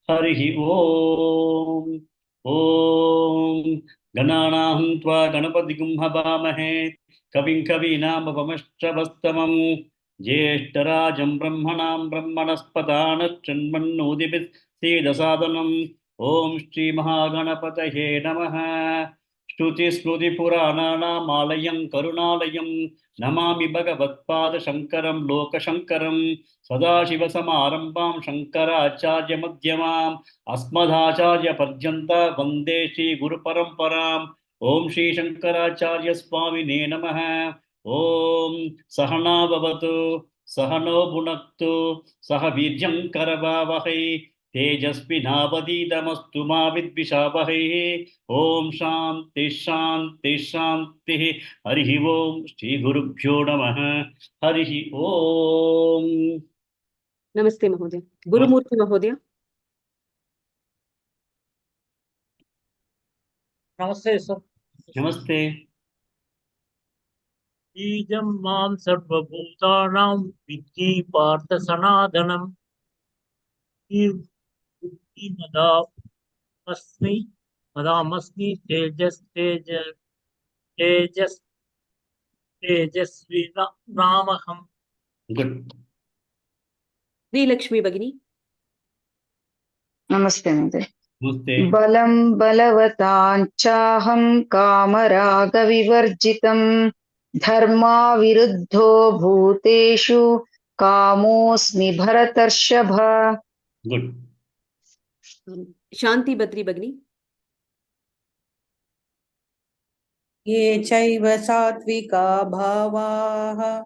हरि ओम। ओम गणानां त्वा गणपतिगुं हवामहे कविं कवीनामुपमश्रवस्तमं ज्येष्ठराजं ब्रह्मणां ब्रह्मणस्पदानशृण्वन्नोतिभिः सीदसादनम्। ओम श्री महागणपतये नमः। श्रुतिस्मृतिपुराणानामालयं करुणालयं नमामि भगवत्पादशङ्करं लोकशङ्करं। सदाशिवसमारम्भां शङ्कराचार्यमध्यमाम् अस्मदाचार्यपर्यन्तां वन्दे श्रीगुरुपरम्पराम्। ॐ श्रीशङ्कराचार्य स्वामिने नमः। ॐ सहना भवतु सहनो भुनक्तु सह वीर्यं करवावहै तेजस्विनावधीतमस्तु मा विद्विषावहै। ॐ शान्ति शान्ति शान्तिः। हरिः ओम श्री गुरुभ्यो नमः। हरिः ओम। नमस्ते महोदय। गुरुमूर्ति महोदय। नमस्ते सर। नमस्ते। बीजं मां सर्वभूतानां विद्धि पार्थ सनातनं मदामस्मि तेजस्वी रामहम्। गुड। श्रीलक्ष्मी भगिनी। नमस्ते महोदय। नमस्ते। बलं बलवताञ्चाहं कामरागविवर्जितं धर्माविरुद्धो भूतेषु कामोऽस्मि भरतर्षभ। गुड। शांति बद्री भगिनी। ये चैव सात्विका भावाः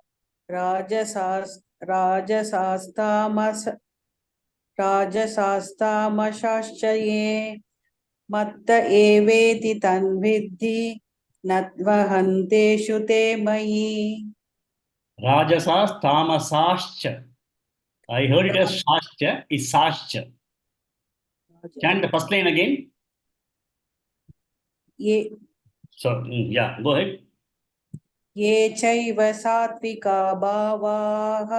राजसास्तामसाश्च ये मत्त एवेति तन्विद्धि न त्वहन्तेषु ते मयि। राजसास् तामसाश्च। I heard it as shascha is sascha. Chant the first line again. ये So yeah, go ahead. ये चैव सात्विका भावाः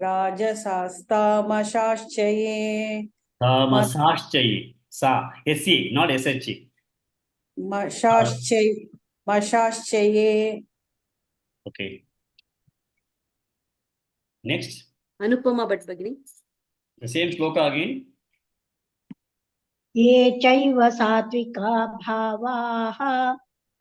राजसास्तामसाश्च ये Tamasashcha. Sa S-E, not S-H-E. मशाश्च ये। Okay. Next. अनुपमा भट्ट भगिनी। The same shloka again. ये चैव सात्विका भावाः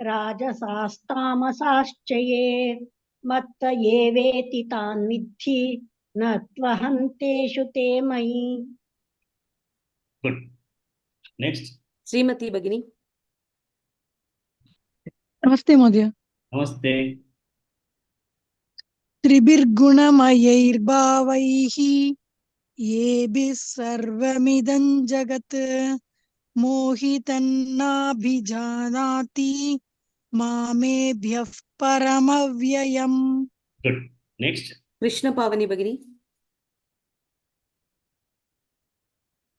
राजसास्तामसाश्च ये मत्त एवेति तान् विद्धि न त्वहन्तेषु ते मयि। Good. Next. श्रीमती भगिनी। नमस्ते महोदय। नमस्ते। त्रिभिर्गुणमयैर्भावैः येभिः सर्वमिदं जगत् मोहितन्नाभिजानाति मामेभ्यः परमव्ययम्। Good. Next. कृष्ण पावनी भगिनी।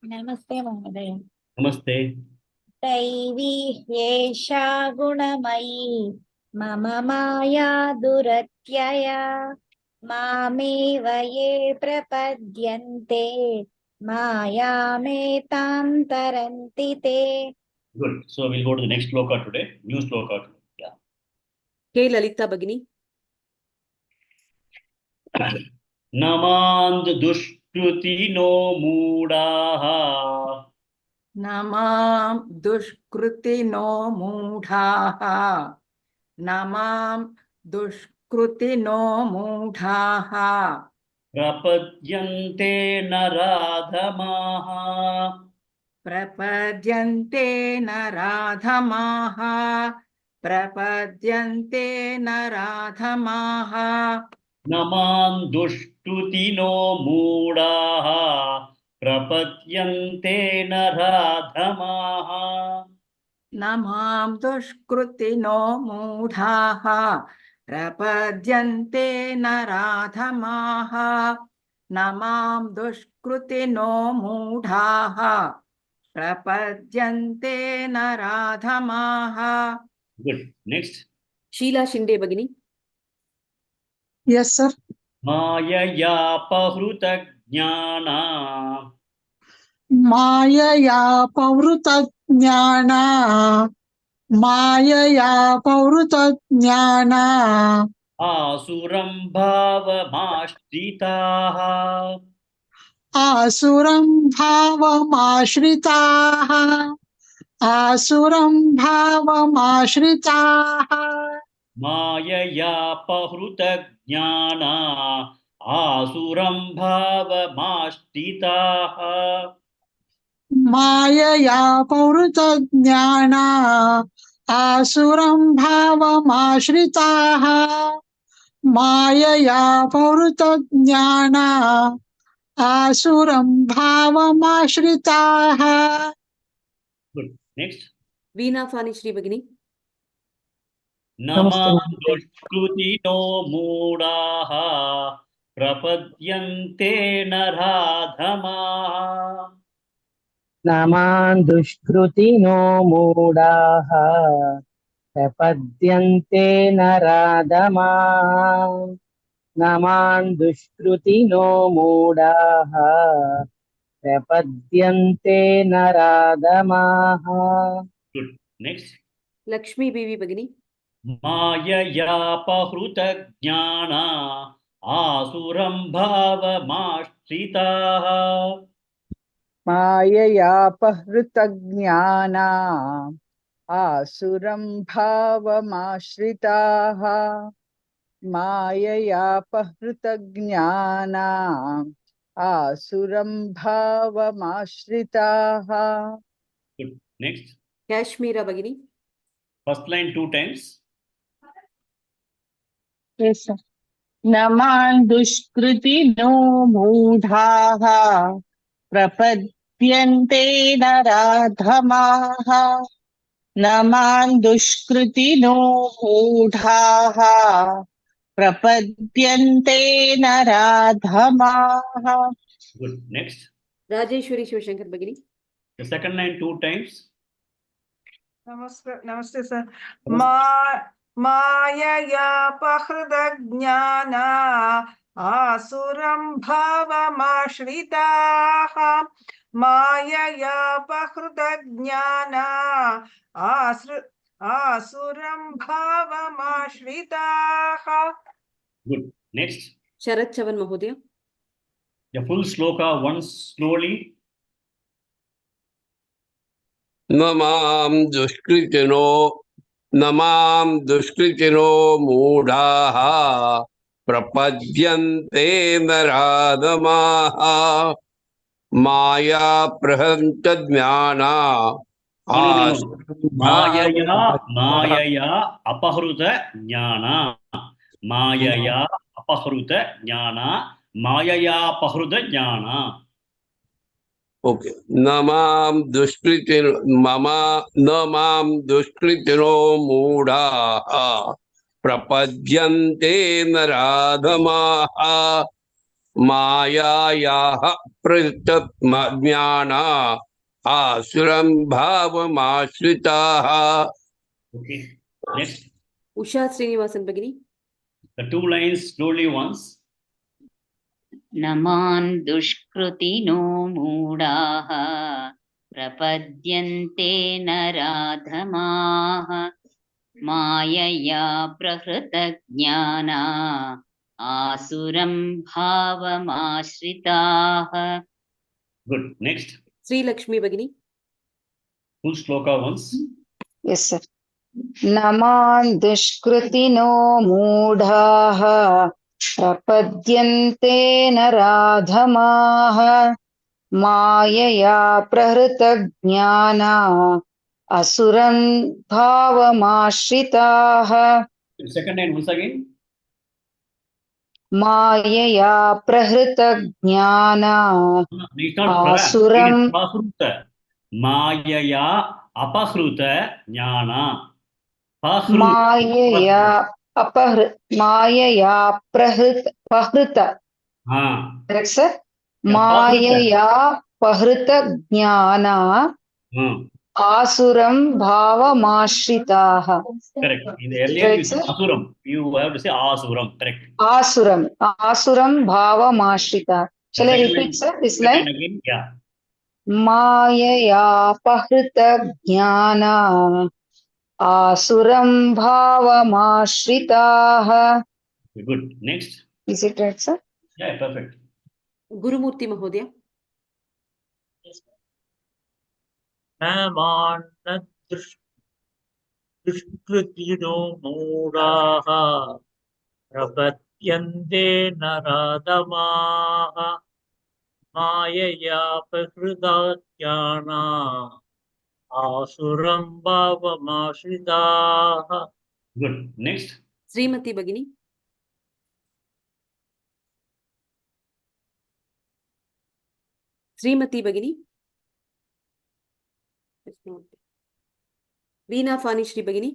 नमस्ते महोदय। नमस्ते। दैवी ह्येषा गुणमयी मम माया दुरत्यया मामेव ये प्रपद्यन्ते मायामेतां तरन्ति ते। Good. So we'll go to the next shloka today. New shloka today. Yeah. के ललिता भगिनी। नमांद दुष्कृतिनो मूढ़ाः नमां दुष्कृतिनो मूढाः नमां दुष्कृतिनो मूढाः प्रपद्यन्ते नराधमाः प्रपद्यन्ते नराधमाः प्रपद्यन्ते नराधमाः नमां दुष्कृतिनो मूढ़ाः प्रपद्यन्ते नराधमाः। नमां दुष्कृतिनो मूढाः प्रपद्यन्ते नराधमाः नमां दुष्कृतिनो मूढाः प्रपद्यन्ते नराधमाः। Good. Next. शीला शिंदे भगिनी। यस सर। माययापहृत ज्ञाना माययापहृतज्ञाना माययापहृतज्ञाना आसुरं भावमाश्रिताः आसुरं भावमाश्रिताः आसुरं भावमाश्रिताः माययापहृतज्ञाना आसुरं भावमाश्रिताः माययापहृतज्ञाना आसुरं भावमाश्रिताः माययापहृतज्ञाना आसुरं भावमाश्रिताः Good. Next. वीणा फानिश्री भगिनी नमां दुष्कृतिनो मूढाः प्रपद्यन्ते नराधमाः नमान् दुष्कृतिनो मूढाः प्रपद्यन्ते नराधमाः नमान् दुष्कृतिनो मूढाः प्रपद्यन्ते नराधमाः Good. Next. लक्ष्मी बीवी भगिनी माययापहृतज्ञाना आसुरं भावमाश्रिताः माययापहृतज्ञाना आसुरं भावमाश्रिताः माययापहृतज्ञाना आसुरं भावमाश्रिताः Good. Next. काश्मीरा भगिनी First line 2 times. नमान् दुष्कृतिनो मूढाः प्रपद्यन्ते नराधमाः नमान् दुष्कृतिनो मूढाः प्रपद्यन्ते नराधमाः Good. Next. राजेश्वरी शिवशंकर भगिनी The second line 2 times. नमस्ते सर माययापहृतज्ञाना आसुरं भावमाश्रिताः माययापहृतज्ञाना आसुरं भावमाश्रिताः Good. Next. शरद चवन महोदय The full shloka once slowly. नमां दुष्कृतिनो मूढाः प्रपद्यन्ते नराधमाः माया प्रहन्त ज्ञाना मायया अपहृत ज्ञाना मायया अपहृत ज्ञाना मायया अपहृत ज्ञाना ओके नमां दुष्कृतिनो मूढाः प्रपद्यन्ते नराधमाः मायायाः प्रतज्ञाना आसुरं भावमाश्रिताः Okay. Next. उषा श्रीनिवासन भगिनी The 2 lines slowly once. नमान् दुष्कृतिनो मूढाः प्रपद्यन्ते नराधमाः मायया प्रहृतज्ञाना आसुरं भावमाश्रिताः Good. Next. श्री लक्ष्मी भगिनी Full shloka once. Yes, sir. नमान् दुष्कृतिनो मूढाः प्रपद्यन्ते नराधमाः मायया प्रहृतज्ञाना असुरं भावमाश्रिताः Second line once again. मायया प्रहृतज्ञाना It's not आसुरं अपहृत. मायया अपहृत ज्ञाना. मायया पहृत करेक्ट सर मायया पहृत ज्ञाना आसुरं भावमाश्रिताः Correct. In the earlier you said asuram. You have to say asuram. Correct. आसुरं भावमाश्रिताः. Shall I repeat, sir, this line? Again, yeah. माययापहृतज्ञाना आसुरं भावमाश्रिताः. Good. Next. Is it right, sir? Yeah, perfect. Gurumurti Mahodaya. दुष्कृतिनो मूढाः प्रपद्यन्ते नराधमाः माययापहृताज्ञाना आसुरं भावमाश्रिताः. Good. Next. Srimati Bhagini. Srimati Bhagini. Veena Fani Shri Bhagini.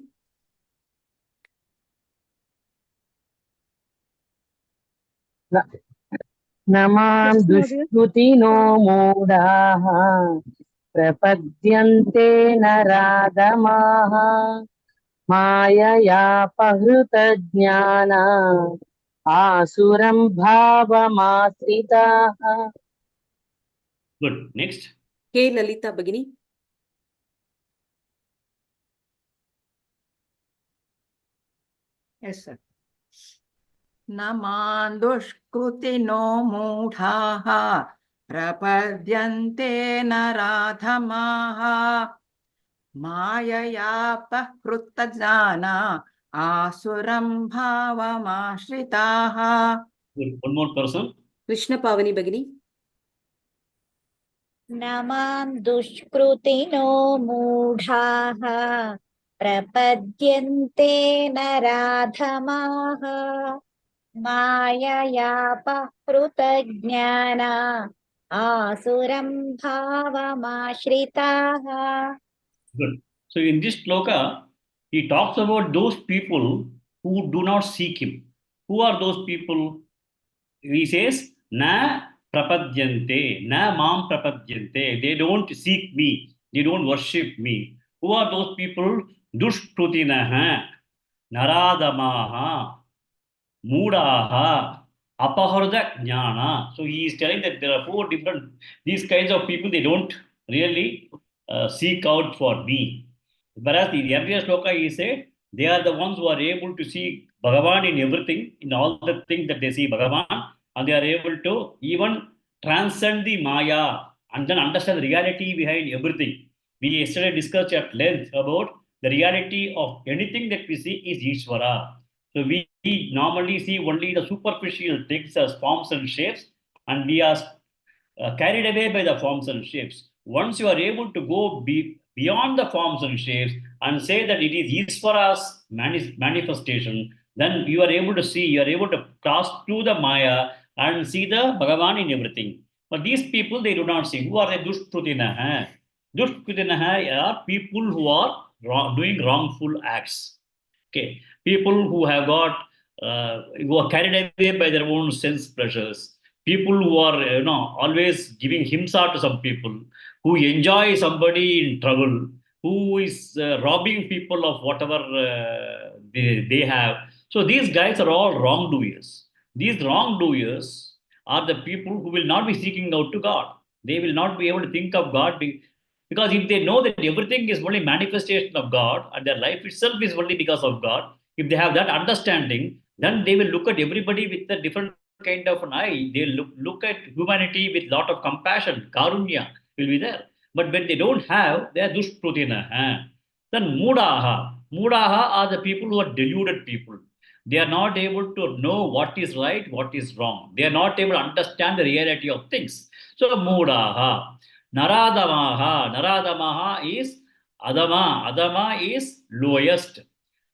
नमां दुष्कृतिनो मूढाः प्रपद्यन्ते नराधमाः माययापहृतज्ञाना आसुरं भावमाश्रिताः. Good. Next. K. Lalita Bhagini. Yes, sir. Naman dushkrutino मूढाः प्रपद्यन्ते नराधमाः माययापहृतज्ञाना आसुरं भावमाश्रिताः. Good. One more person. Krishna Pavani Bhagini. नमां दुष्कृतिनो मूढाः प्रपद्यन्ते नराधमाः माययापहृतज्ञाना आसुरं भावमाश्रिताः. Good. So in this shloka, he talks about those people who do not seek him. Who are those people? He says, na prapadyante, na mam prapadyante. They don't seek me. They don't worship me. Who are those people? Dushkrutinaha, naradamaha, Mudaha, Apaharda Jnana. So he is telling that there are four different, these kinds of people, they don't really seek out for me. Whereas the earlier shloka, he said, they are the ones who are able to see Bhagavan in everything, in all the things that they see Bhagavan, and they are able to even transcend the Maya and then understand the reality behind everything. We yesterday discussed at length about the reality of anything that we see is Ishvara. So we normally see only the superficial things as forms and shapes, and we are carried away by the forms and shapes. Once you are able to go beyond the forms and shapes and say that it is Ishvara's manifestation, then you are able to see, you are able to cross through the Maya and see the Bhagavan in everything. But these people, they do not see. Who are the Dushkrutinaha? Dushkrutinaha are people who are doing wrongful acts. Okay, people who have got who are carried away by their own sense pleasures, people who are always giving himsa to some people, who enjoy somebody in trouble, who is robbing people of whatever they have. So these guys are all wrongdoers. These wrongdoers are the people who will not be seeking out to God. They will not be able to think of God because if they know that everything is only manifestation of God and their life itself is only because of God, if they have that understanding, then they will look at everybody with a different kind of an eye. They look at humanity with lot of compassion, karunya will be there. But when they don't have, they are dushkrutina. Then mudaha. Mudaha are the people who are deluded people. They are not able to know what is right, what is wrong. They are not able to understand the reality of things. So mudaha. Naradamaha. Naradamaha is Adama. Adama is lowest.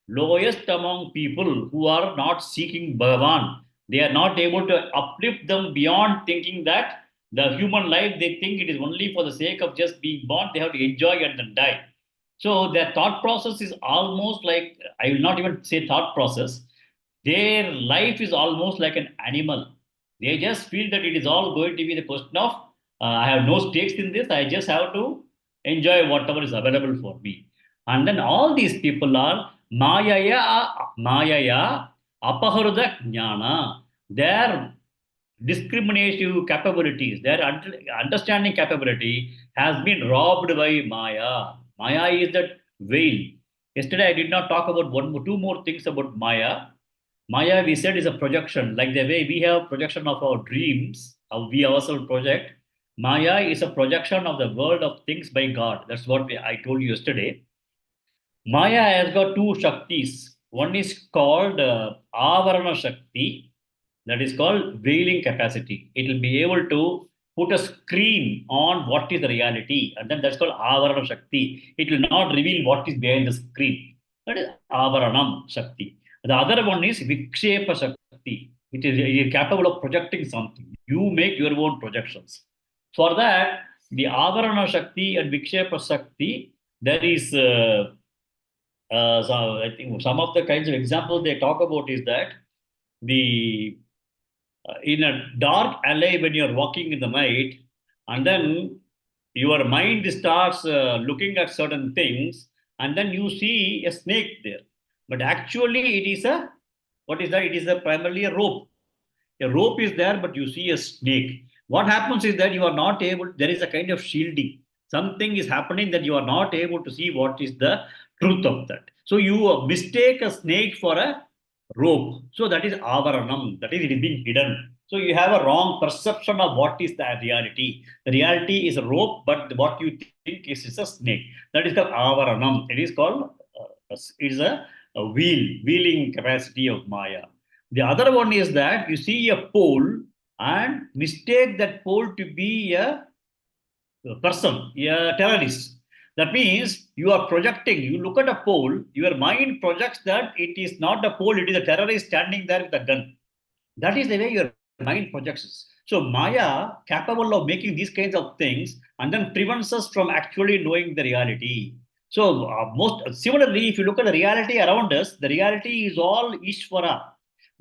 Lowest among people who are not seeking Bhagavan. They are not able to uplift them beyond thinking that the human life, they think it is only for the sake of just being born. They have to enjoy and then die. So their thought process is almost like, I will not even say thought process. Their life is almost like an animal. They just feel that it is all going to be the question of, I have no stakes in this. I just have to enjoy whatever is available for me. And then all these people are Mayaya Apaharudha Jnana. Their discriminative capabilities, their understanding capability has been robbed by Maya. Maya is that veil. Yesterday, I did not talk about two more things about Maya. Maya, we said, is a projection, like the way we have projection of our dreams, how we ourselves project. Maya is a projection of the world of things by God. That's what I told you yesterday. Maya has got two Shaktis. One is called Avarana Shakti, that is called veiling capacity. It will be able to put a screen on what is the reality, and then that's called Avarana Shakti. It will not reveal what is behind the screen. That is Avaranam Shakti. The other one is Vikshepa Shakti, which is capable of projecting something. You make your own projections. For that, the Avarana Shakti and Vikshepa Shakti, there is so I think some of the kinds of examples they talk about is that the in a dark alley when you're walking in the night, and then your mind starts looking at certain things, and then you see a snake there. But actually, it is a what is that? It is primarily a rope. A rope is there, but you see a snake. What happens is that you are not able, there is a kind of shielding. Something is happening that you are not able to see what is the truth of that. So you mistake a snake for a rope. So that is avaranam, that is, it is being hidden. So you have a wrong perception of what is the reality. The reality is a rope, but what you think is a snake. That is the avaranam. It is called, it is a wheeling capacity of Maya. The other one is that you see a pole and mistake that pole to be a person, a terrorist. That means you are projecting, you look at a pole, your mind projects that it is not a pole, it is a terrorist standing there with a gun. That is the way your mind projects. So Maya, capable of making these kinds of things, and then prevents us from actually knowing the reality. So most similarly, if you look at the reality around us, the reality is all Ishvara.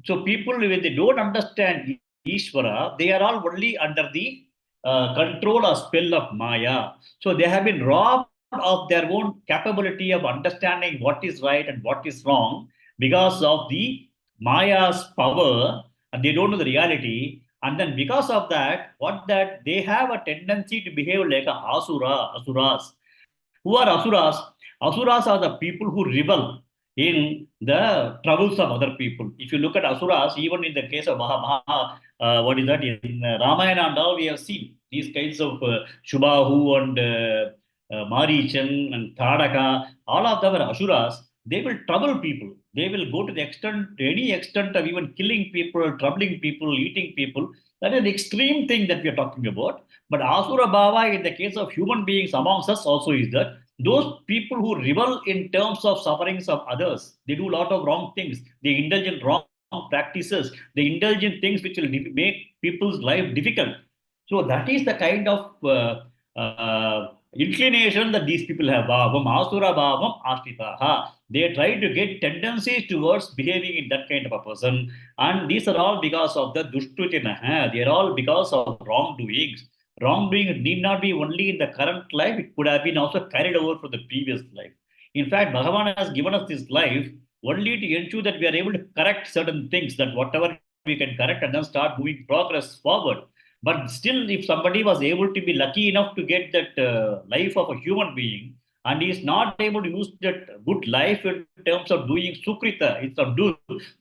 So people, when they don't understand Ishvara, they are all only under the control or spell of Maya. So they have been robbed of their own capability of understanding what is right and what is wrong because of the Maya's power, and they don't know the reality. And then because of that, they have a tendency to behave like a asuras. Who are asuras? Asuras are the people who revel in the troubles of other people. If you look at asuras, even in the case of what is that? In Ramayana and all, we have seen these kinds of Shubhahu and Marichan and Tadaka, all of them are asuras. They will trouble people. They will go to the extent, to any extent of even killing people, troubling people, eating people. That is an extreme thing that we are talking about. But Asura Bhava, in the case of human beings amongst us, also is that those people who revel in terms of sufferings of others, they do a lot of wrong things. They indulge in wrong practices. They indulge in things which will make people's life difficult. So that is the kind of inclination that these people have. Bhavam, Asura Bhavam, Ashritaha. They try to get tendencies towards behaving in that kind of a person. And these are all because of the Dushtutinaha. They are all because of wrongdoings. Wrongdoing need not be only in the current life, it could have been also carried over from the previous life. In fact, Bhagavan has given us this life only to ensure that we are able to correct certain things, that whatever we can correct and then start moving progress forward. But still, if somebody was able to be lucky enough to get that life of a human being, and he is not able to use that good life in terms of doing sukrita, it's of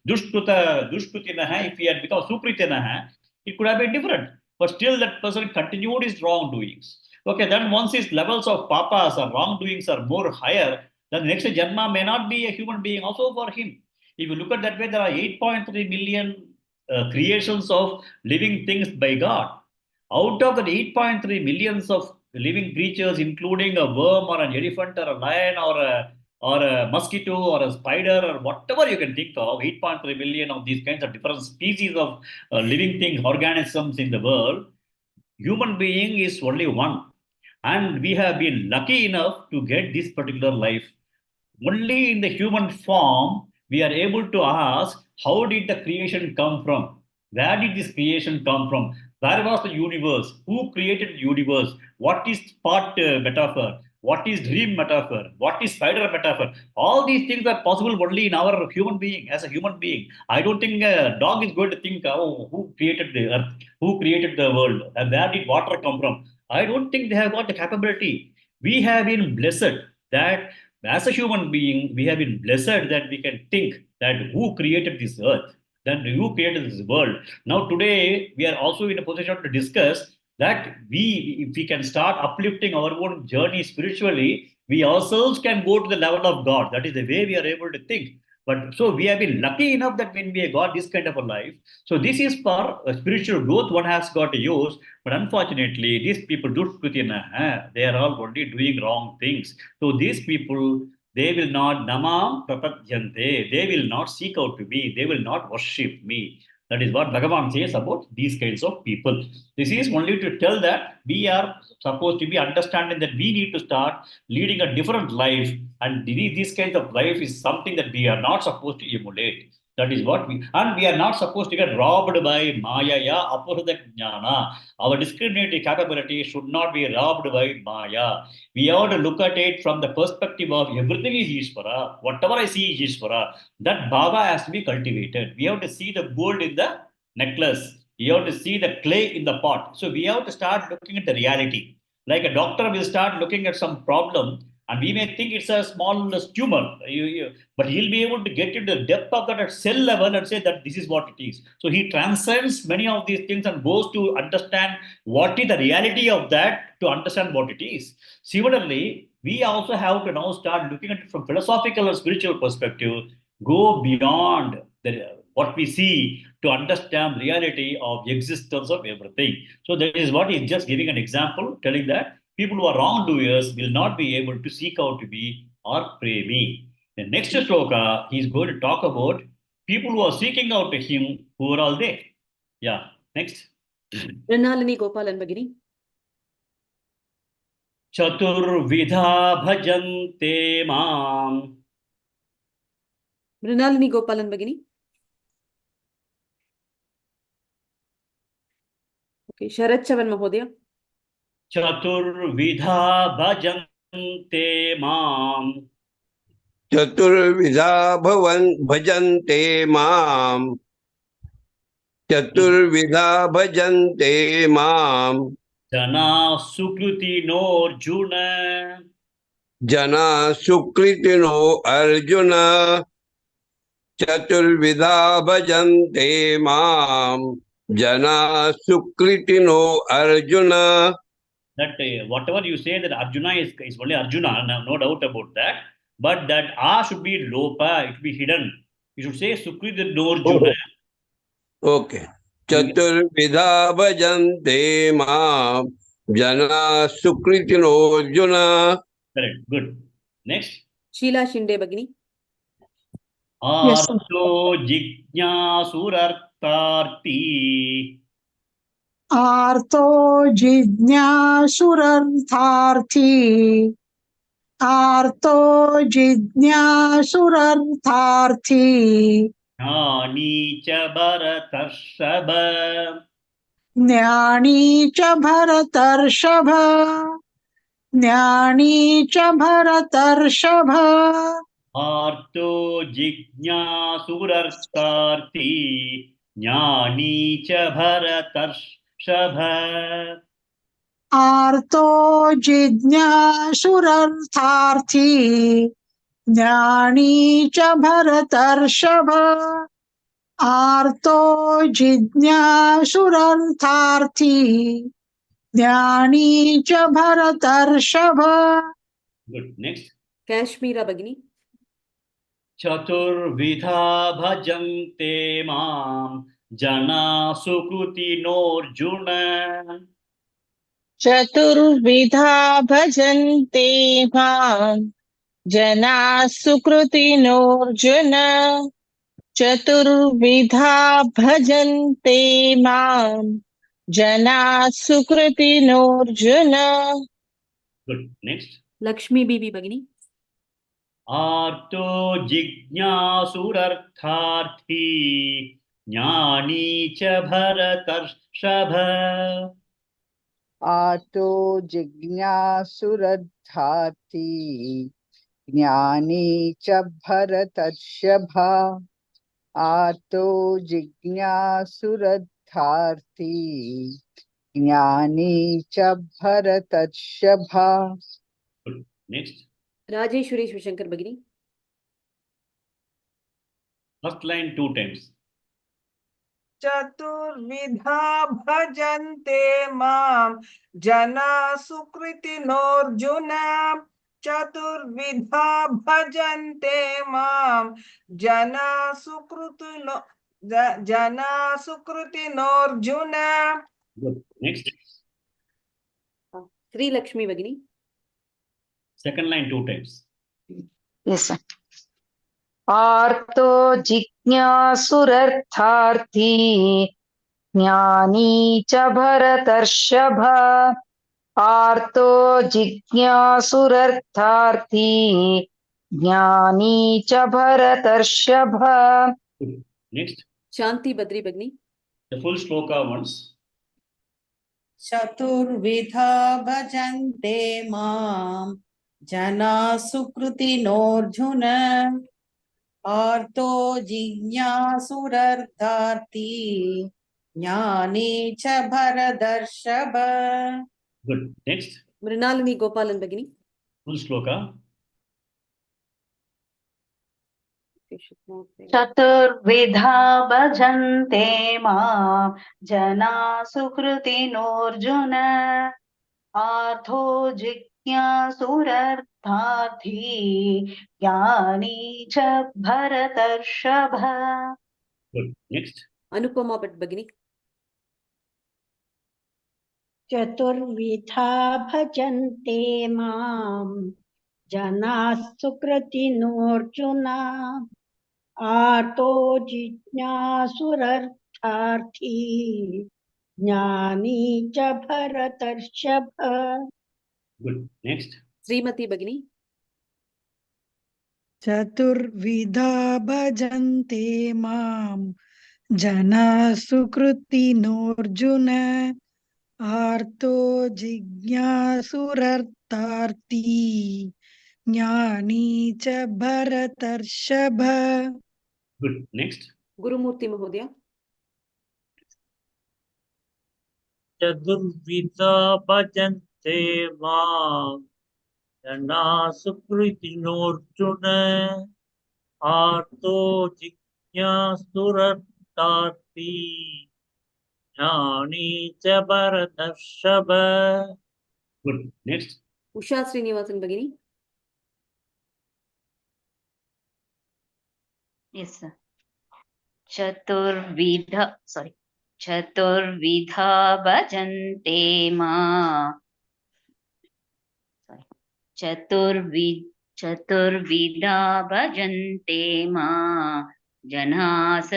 dushkrutinaha, if he had become sukritinaha, it could have been different. But still, that person continued his wrongdoings. Okay, then once his levels of papas or wrongdoings are more higher, then the next janma may not be a human being also for him. If you look at that way, there are 8.3 million creations of living things by God. Out of the 8.3 millions of living creatures, including a worm or an elephant or a lion or a mosquito or a spider or whatever you can think of, 8.3 million of these kinds of different species of living things, organisms in the world, human being is only one. And we have been lucky enough to get this particular life. Only in the human form, we are able to ask, how did the creation come from? Where did this creation come from? Where was the universe? Who created the universe? What is part metaphor? what is dream metaphor, what is spider metaphor. All these things are possible only in our human being, as a human being. I don't think a dog is going to think, oh, who created the earth, who created the world, and where did water come from. I don't think they have got the capability. We have been blessed that as a human being, we have been blessed that we can think that who created this earth, then who created this world. Now, today, we are also in a position to discuss that if we can start uplifting our own journey spiritually, we ourselves can go to the level of God. That is the way we are able to think. But so we have been lucky enough that when we have got this kind of a life, so this is for a spiritual growth one has got to use. But unfortunately, these people do they are all only doing wrong things. So these people, they will not namam prapadyante. They will not seek out to me. They will not worship me. That is what Bhagavan says about these kinds of people. This is only to tell that we are supposed to be understanding that we need to start leading a different life, and this kind of life is something that we are not supposed to emulate. That is what we are not supposed to get robbed by Maya, Apurada Jnana. Our discriminative capability should not be robbed by Maya. We have to look at it from the perspective of everything is Ishvara. Whatever I see is Ishvara. That bhava has to be cultivated. We have to see the gold in the necklace. We have to see the clay in the pot. So we have to start looking at the reality. Like a doctor will start looking at some problem, and we may think it's a small tumor, but he'll be able to get into the depth of that at cell level and say that this is what it is. So he transcends many of these things and goes to understand what is the reality of that to understand what it is. Similarly, we also have to now start looking at it from philosophical and spiritual perspective, go beyond what we see to understand reality of existence of everything. So that is what he's just giving an example, telling that people who are wrongdoers will not be able to seek out to be or pray me. The next shloka, he's going to talk about people who are seeking out to him, who are all there. Yeah, next. Mrinalini Gopalan Bagini. Chaturvidha bhajante mam. Mrinalini Gopalan Bagini. Okay, Sharat Chavan Mahodaya. Chaturvidha bhajante mam. Chaturvidha bhajante mam. Chaturvidha bhajante mam. Jana sukruti no Arjuna. Jana sukritino Arjuna. Chaturvidha bhajante mam. Jana sukritino Arjuna. That whatever you say that Arjuna is only Arjuna, no doubt about that. But that A should be lopa, it should be hidden. You should say Sukrit no Arjuna. Okay. Chaturvidha bhajante mam. Jana sukritino Arjuna. Correct. Good. Next. Sheila Shinde Bagini. Yes, sir. Arto jignasurartarti. Arto jidnyasurartharthi. Arto jidnyasurartharthi. Jnani cha bharatarshaba. Jnani cha bharatarshaba. Jnani cha bharatarshaba. Arto jignasurartarti. Jnani cha bharatarshaba. Arto jidnyasurartharthi. Jnani cha bharatarshaba. Arto jidnyasurartharthi. Jnani cha bharatarshaba. Good. Next. Kashmira Bagini. Chaturvidha bhajante mam. Jana sukruti no Arjuna. Chaturvidha bhajante mam. Jana sukritinarjuna. Chaturvidha bhajante mam. Jana sukritinarjuna. Good. Next. Lakshmi Bibi Bagini. Arto jignasurartharthi. Jnani cha bharatarshaba. आतो जिज्ञासुरर्थार्थी ज्ञानी च भरतर्षभा आतो जिज्ञासुरर्थार्थी ज्ञानी च भरतर्षभा. Next. Rajeshwari Shivashankar Bhagini. First line 2 times. चतुर्विधा भजन्ते मां जना सुकृतिनोऽर्जुन चतुर्विधा भजन्ते मां जना सुकृतिनोऽर्जुन. Good. Next. Sri Lakshmi Bhagini. Second line 2 times. Yes, sir. आर्तो जिज्ञासुरर्थार्थी ज्ञानी च भरतर्षभ आर्तो जिज्ञासुरर्थार्थी ज्ञानी च भरतर्षभ. Next. Shanti Badri Bhagini. The full shloka once. चतुर्विधा भजन्ते मां जना सुकृतिनोऽर्जुन आर्तो जिज्ञासुरर्थार्थी ज्ञानी च भरतर्षभ. Good. Next. Mrinalini Gopalan Bhagini. Full shloka. चतुर्विधा भजन्ते मां जना सुकृतिनोऽर्जुन आर्थो जिज्ञासुरर्थार्थी ज्ञानी च भरतर्षभ. Good. Next. Anupama Bhatt Bhagini. चतुर्विधा भजन्ते मां जनाः सुकृतिनोऽर्जुन आर्तो जिज्ञासुरर्थार्थी ज्ञानी च भरतर्षभ. Good. Next. Srimati Bhagini. चतुर्विधा भजन्ते मां जनाः सुकृतिनोऽर्जुन आर्तो जिज्ञासुरर्थार्थी ज्ञानी च भरतर्षभ. Good. Next. Gurumurthy Mahodaya. चतुर्विधा भजन्ते मां जना सुकृतिनोऽर्जुन आर्तो जिज्ञासुरर्थार्थी ज्ञानी च भरतर्षभ. Good. Next. Usha Srinivasan Bhagini. Yes, sir. चतुर्विधा भजन्ते मां चतुर्विधा भजन्ते मां जनाः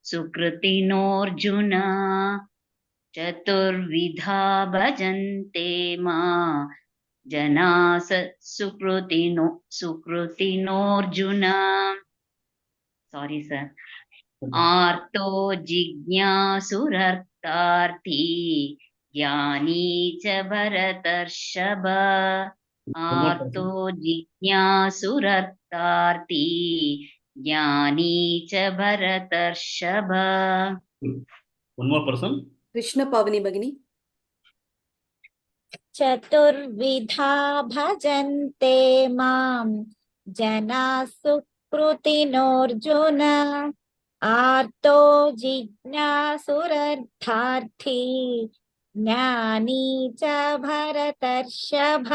सुकृतिनोऽर्जुन चतुर्विधा भजन्ते मां जनाः सुकृतिनोऽर्जुन. Sorry, sir. आर्तो जिज्ञासुरर्थार्थी ज्ञानी च भरतर्षभ आर्तो जिज्ञासुरर्थार्थी ज्ञानी च भरतर्षभ. One more person. Krishna Pavani Bhagini. चतुर्विधा भजन्ते मां जनाः सुकृतिनोऽर्जुन आर्तो जिज्ञासुरर्थार्थी ज्ञानी च भरतर्षभ.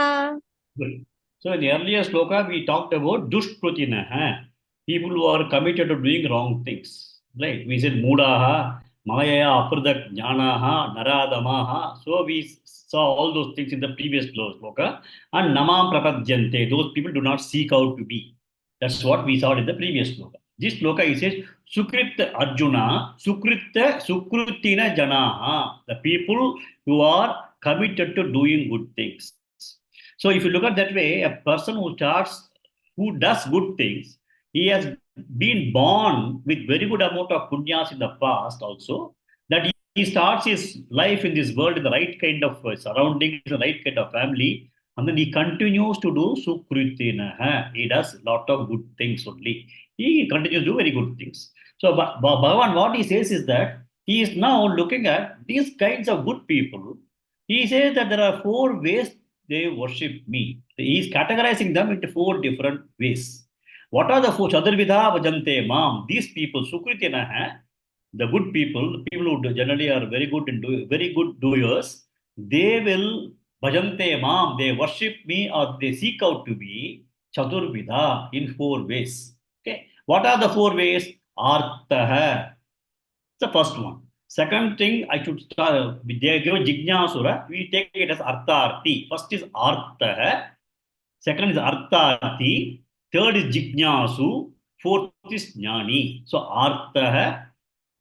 Good. So in the earlier shloka, we talked about dushkrutina, people who are committed to doing wrong things. Right? We said mudaha, mayaya apradak jnanaha, naradamaha. So we saw all those things in the previous shloka. And namam prapadyante, those people do not seek out to be. That's what we saw in the previous shloka. This shloka he says, Sukrit Arjuna, Sukrutina Janaha, the people who are committed to doing good things. So if you look at that way, a person who does good things, he has been born with very good amount of punyas in the past also, that he starts his life in this world in the right kind of surroundings, the right kind of family, and then he continues to do sukritina. He does a lot of good things only. He continues to do very good things. So, Bhagavan, what he says is that he is now looking at these kinds of good people. He says that there are 4 ways they worship me. He is categorizing them into 4 different ways. What are the 4? Chaturvidha bhajante mam. These people, sukritina, the good people, the people who generally are very good in very good doers, they will bhajante mam. They worship me or they seek out to be chaturvidha in 4 ways. Okay. What are the 4 ways? Artha. The first one. Second thing, I should start. They give Jignasura. We take it as Artharti. First is Artha. Second is Artharti. Third is Jignasu. Fourth is Jnani. So Artha,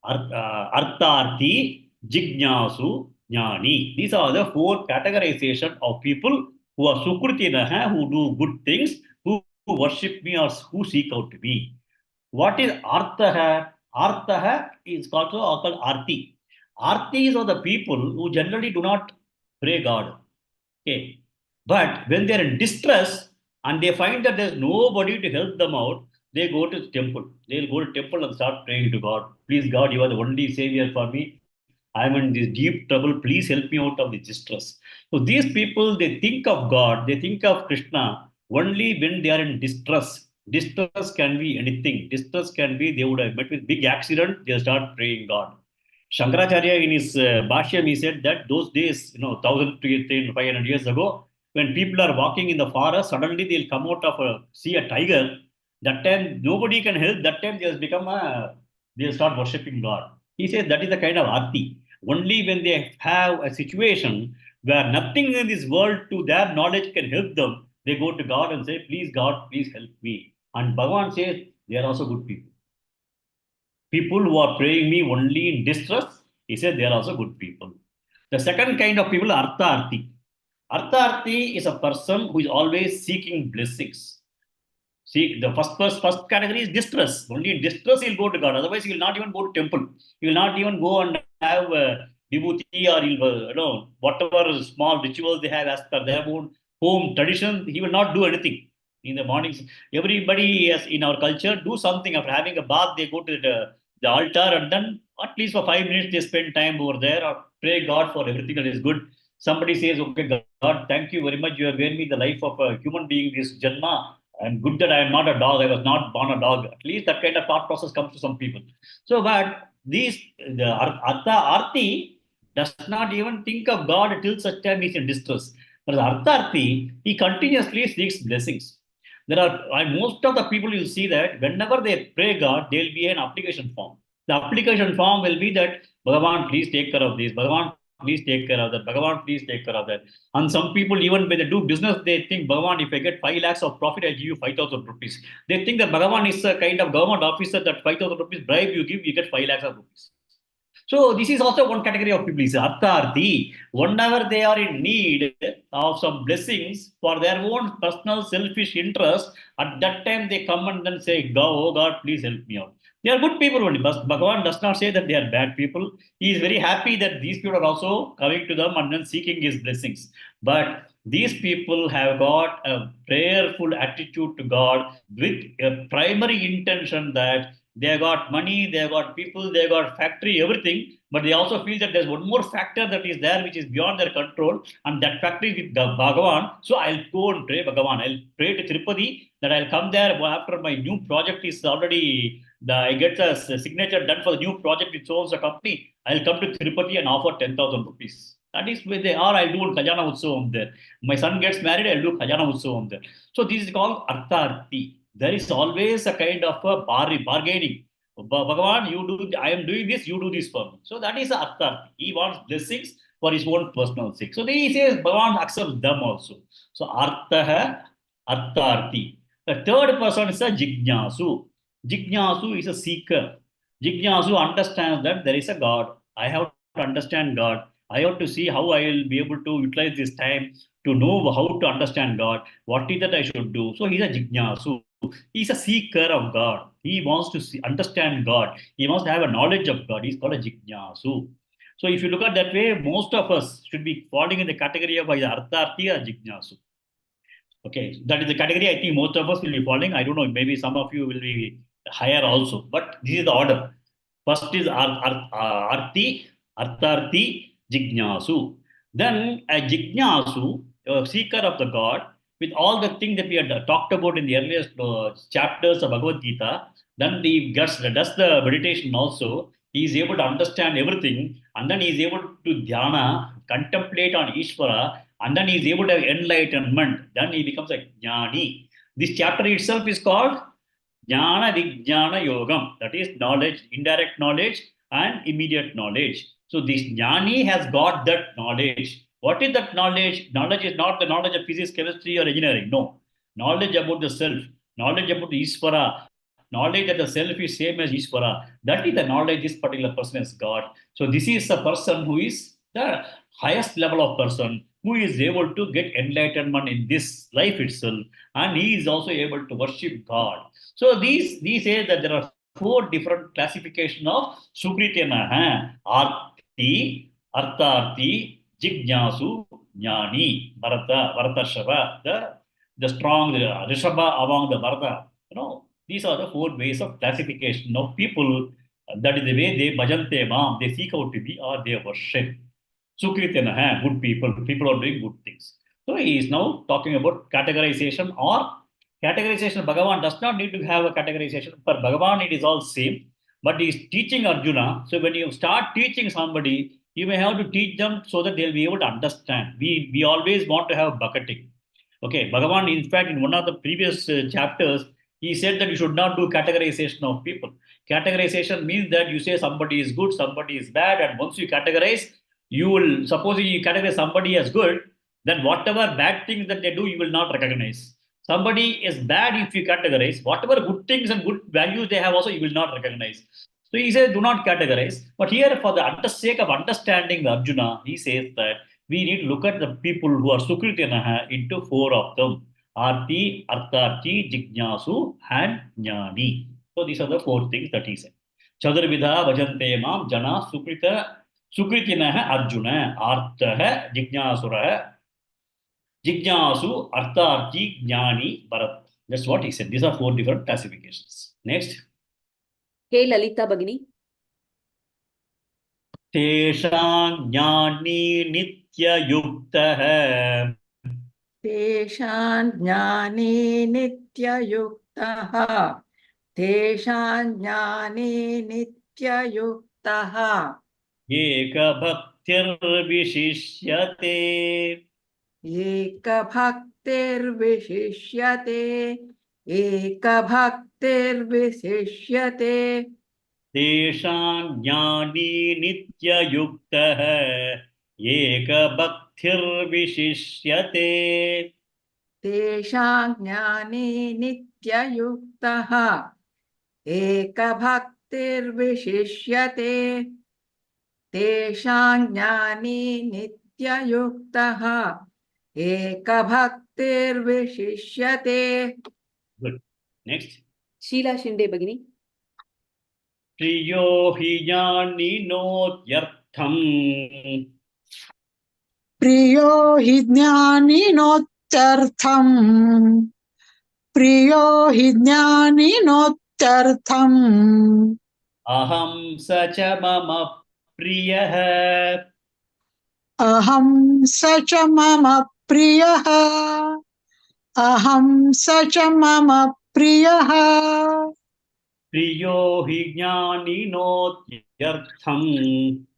Artharti, Jignasu, Jnani. These are the 4 categorization of people who are Sukritinaha, who do good things, who worship me or who seek out me. What is Artha? Artha is also called Arti. Artis are the people who generally do not pray God. Okay. But when they are in distress and they find that there's nobody to help them out, they go to the temple. They'll go to temple and start praying to God. Please, God, you are the only savior for me. I'm in this deep trouble. Please help me out of this distress. So these people, they think of God, they think of Krishna only when they are in distress. Distress can be anything. Distress can be they would have met with big accident, they start praying God. Shankaracharya in his Bhashyam, he said that those days, 1,500 years ago, when people are walking in the forest, suddenly they'll come out of see a tiger. That time nobody can help. That time they'll start worshipping God. He says that is the kind of arti. Only when they have a situation where nothing in this world to their knowledge can help them, they go to God and say, please God, please help me. And Bhagavan says, they are also good people. People who are praying me only in distress, he said they are also good people. The second kind of people are Artha-arti. Artha-arti is a person who is always seeking blessings. See, the first category is distress. Only in distress he'll go to God. Otherwise, he will not even go to temple. He will not even go and have vibhuti or whatever small rituals they have as per their own home tradition. He will not do anything. In the mornings, everybody in our culture do something. After having a bath, they go to the altar and then at least for 5 minutes they spend time over there or pray God for everything that is good. Somebody says, okay, God, thank you very much. You have given me the life of a human being, this Janma. I'm good that I am not a dog. I was not born a dog. At least that kind of thought process comes to some people. So, but the Arti does not even think of God till such time he's in distress. But the Arti, he continuously seeks blessings. There are most of the people you see that whenever they pray God, there will be an application form. The application form will be that Bhagavan, please take care of this. Bhagavan, please take care of that. Bhagavan, please take care of that. And some people, even when they do business, they think, Bhagavan, if I get 5 lakhs of profit, I give you 5,000 rupees. They think that Bhagavan is a kind of government officer that 5,000 rupees bribe you give, you get 5 lakhs of rupees. So this is also one category of people, is Artha-arti. Whenever they are in need of some blessings for their own personal selfish interest, at that time they come and then say, oh God, please help me out. They are good people only. But Bhagavan does not say that they are bad people. He is very happy that these people are also coming to them and then seeking his blessings. But these people have got a prayerful attitude to God with a primary intention that they have got money, they have got people, they have got factory, everything. But they also feel that there's one more factor that is there which is beyond their control, and that factor is with Bhagavan. So I'll go and pray Bhagavan. I'll pray to Tirupati that I'll come there after my new project is already, I get a signature done for the new project which owns the company. I'll come to Tirupati and offer 10,000 rupees. That is where they are. I'll do Khajana Utsavam there. My son gets married, I'll do Khajana Utsavam there. So this is called Artha-arti. There is always a kind of a bargaining. Bhagavan, I am doing this, you do this for me. So that is Artha. He wants blessings for his own personal sake. So he says Bhagavan accepts them also. So Artha, Artha-arti. The third person is a Jignasu. Jignasu is a seeker. Jignasu understands that there is a God. I have to understand God. I have to see how I will be able to utilize this time to know how to understand God. What is that I should do? So he's a Jignasu. He's a seeker of God. He wants to understand God. He wants to have a knowledge of God. He's called a Jignasu. So if you look at that way, most of us should be falling in the category of either Artharthi or Jignasu. Okay, that is the category I think most of us will be falling. I don't know, maybe some of you will be higher also, but this is the order. First is Arti, Artharthi, Jignasu. Then a Jignasu, a seeker of the God, with all the things that we had talked about in the earliest chapters of Bhagavad Gita, then he does the meditation also. He is able to understand everything, and then he is able to dhyana, contemplate on Ishvara, and then he is able to have enlightenment. Then he becomes a jnani. This chapter itself is called Jnana Vijnana Yogam, that is knowledge, indirect knowledge, and immediate knowledge. So this jnani has got that knowledge. What is that knowledge? Knowledge is not the knowledge of physics, chemistry, or engineering. No. Knowledge about the self, knowledge about the Ishvara, knowledge that the self is same as Ishvara. That is the knowledge this particular person has got. So this is a person who is the highest level of person who is able to get enlightenment in this life itself, and he is also able to worship God. So these say that there are four different classification of Sukritena, Arti, Artharti, Jignasu, Jnani, Bharata, the strong, the Rishabha among the Bharata. These are the four ways of classification of people. That is the way they bhajante mam, they seek out to be or they worship. Sukritena, good people, people are doing good things. So he is now talking about categorization or categorization. Bhagavan does not need to have a categorization. For Bhagavan, it is all same. But he is teaching Arjuna. So when you start teaching somebody, you may have to teach them so that they'll be able to understand. We always want to have bucketing. Okay, Bhagavan, in fact, in one of the previous chapters, he said that you should not do categorization of people. Categorization means that you say somebody is good, somebody is bad, and once you categorize, you will, supposing you categorize somebody as good, then whatever bad things that they do, you will not recognize. Somebody is bad if you categorize, whatever good things and good values they have also, you will not recognize. So he says, do not categorize. But here, for the sake of understanding Arjuna, he says that we need to look at the people who are Sukritanaha into four of them. Arti, Artharti, Jignasu, and Jnani. So these are the four things that he said. Chaturvidha bhajante mam jana Sukritinaha Arjuna, Artha, Jignasura, Jignasu, Artharti, Jnani, Bharat. That's what he said. These are four different classifications. Next. Hey Lalita Bhagini. Teshang Jnani Nitya Yukta. Teshan jnani nityayuktaha. Teshan jnani nityayuktaha. Eka Bhaktir Vishishyate. Eka bhaktir vishishyate. Eka bhaktir vishishyate. Teshang Jnani Nitya Yukta. Eka Bhaktir Vishishyate. Teshan jnani nityayuktaha. Eka bhaktir vishishyate. Teshan jnani nityayuktaha. Eka bhaktir vishishyate. Good. Next. Sheila Shinde Bhagini. Priyo hi jnani notyartham. प्रियो हि ज्ञानिनोत्यर्थम् प्रियो हि ज्ञानिनोत्यर्थम् Aham sacha mama priyah. अहं स च मम प्रियः अहं स च मम प्रियः Priyo hi jnani notyartham.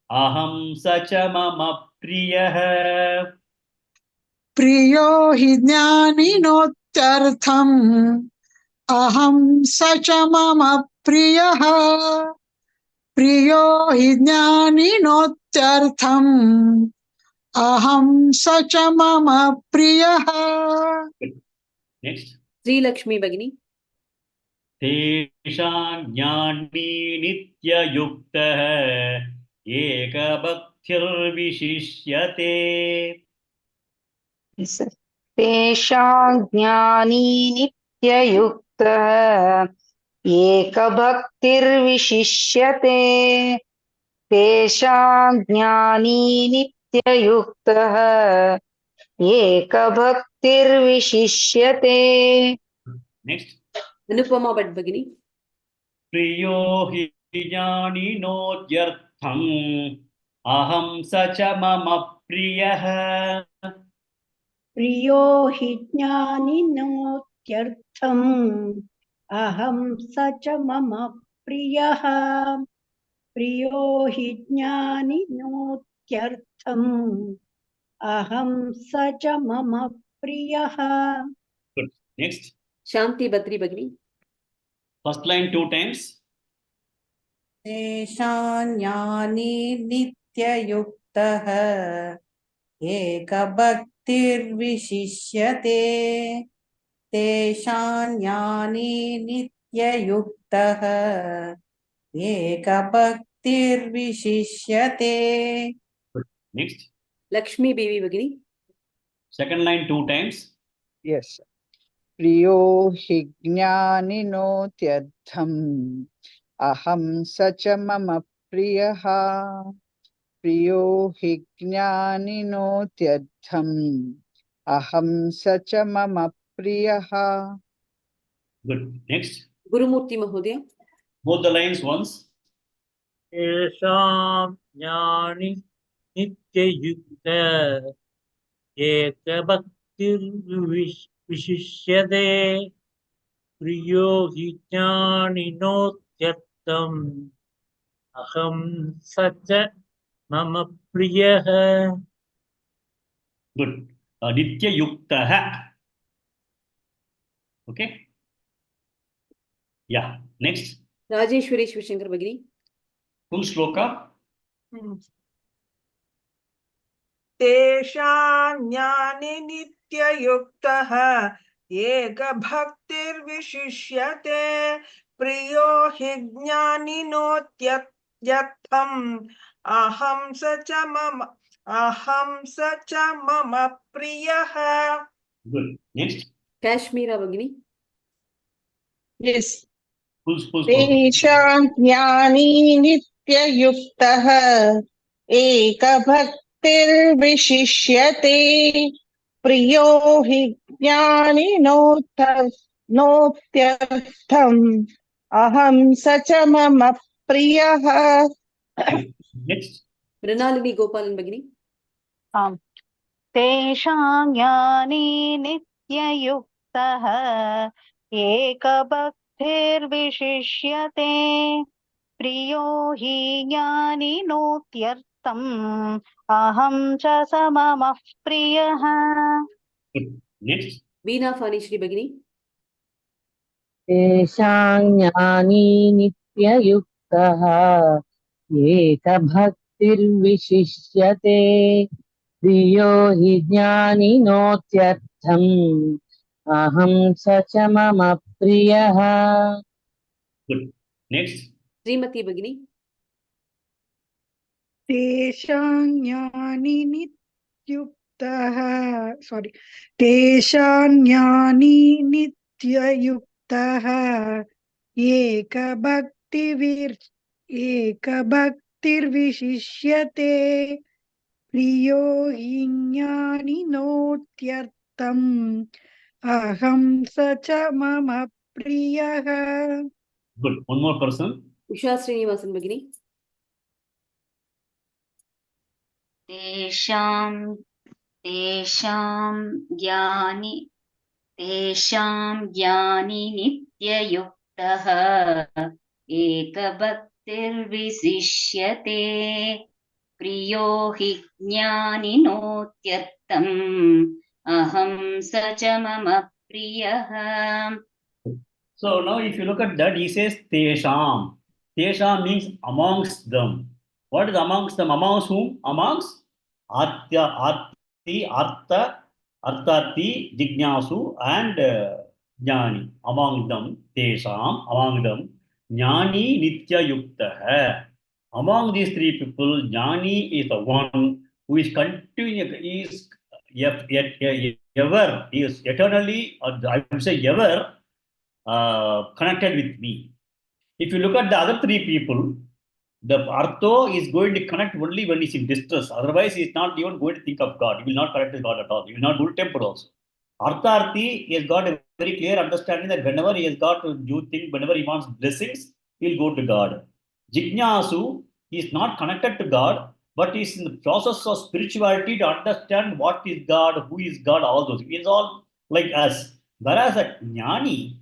Aham sacha mama priyah. प्रियो हि ज्ञानिनोत्यर्थम् अहं स च मम प्रियः प्रियो हि ज्ञानिनोत्यर्थम् अहं स च मम प्रियः. Next. Sri Lakshmi Bhagini. Teshang jnani nitya yuktah. Eka bhaktir vishishyate. तेषां ज्ञानी नित्ययुक्तः एकभक्तिर्विशिष्यते तेषां ज्ञानी नित्ययुक्तः एकभक्तिर्विशिष्यते. Next. Anupama Bhatt Bhagini. प्रियो हि ज्ञानिनोत्यर्थम् अहं स च मम प्रियः. प्रियो हि ज्ञानिनोत्यर्थम् अहं स च मम प्रियः प्रियो हि ज्ञानिनोत्यर्थम् अहं स च मम प्रियः. Good. Next. Shanti Badri Bhagini. First line 2 times. तेषाञ्ज्ञानी नित्ययुक्तः एकभक्तिर्विशिष्यते. तेषाञ्ज्ञानी नित्ययुक्तः एकभक्तिर्विशिष्यते. Good. Next. Lakshmi Bibi Bhagini. Second line 2 times. Yes. प्रियो हि ज्ञानिनोत्यर्थम् अहं स च मम प्रियः. प्रियो हि ज्ञानिनोत्यर्थम् अहं स च मम प्रियः. Good. Next. Gurumurthy Mahodaya. Both the lines once. येषां ज्ञानि नित्ययुक्त एकभक्तिर्विशिष्यते प्रियो हि ज्ञानिनोत्यर्थम् अहं स च मम प्रियः. Good. Nitya Yuktaha. Okay. Yeah. Next. Rajeshwari Shivashankar Bhagini. Full shloka. तेषां ज्ञाने नित्ययुक्तः एकभक्तिर्विशिष्यते प्रियो हि ज्ञानिनोत्यर्थम् अहं स च मम प्रियः. Good. Next. Kashmira Bhagini. Yes. Full shloka. तेषां ज्ञानी नित्ययुक्तः एकभक्तिर्विशिष्यते प्रियो हि ज्ञानिनोत्यर्थम् अहं स च मम प्रियः. Next. Mrinalini Gopalan Bhagini. आम् तेषां ज्ञानी नित्ययुक्तः एकभक्तिर्विशिष्यते प्रियो हि ज्ञानिनोत्यर्थम् अहं च स मम प्रियः. Good. Next. Veena Fani Shri Bhagini. तेषां ज्ञानी नित्ययुक्तः एकभक्तिर्विशिष्यते प्रियो हि ज्ञानिनोत्यर्थम् अहं स च मम प्रियः. Good. Next. Srimati Bhagini. तेषां ज्ञानी नित्युक्तः तेषां ज्ञानी नित्ययुक्तः एकभक्तिर्विशिष्यते प्रियो हि ज्ञानिनोत्यर्थम् अहं स च मम प्रियः. Good. One more person. Usha Srinivasan Bhagini. तेषां ज्ञानी नित्ययुक्तः एकभक्तिर्विशिष्यते प्रियो हि ज्ञानिनोत्यर्थम् अहं स च मम प्रियः. So now if you look at that, he says Tesham. Tesham means amongst them. What is amongst them? Amongst whom? Amongst Arthati, Jignasu and Jnani. Among them, Tesham, among them, Jnani Nitya Yukta. Among these three people, Jnani is the one who is eternally, or I would say ever, connected with me. If you look at the other three people, The artho is going to connect only when he's in distress. Otherwise, he's not even going to think of God. He will not connect with God at all. He will not do temple also. Artharthi, he has got a very clear understanding that whenever he has got to do things, whenever he wants blessings, he'll go to God. Jignasu, he is not connected to God, but he's in the process of spirituality to understand what is God, who is God, all those. He is all like us. Whereas a Jnani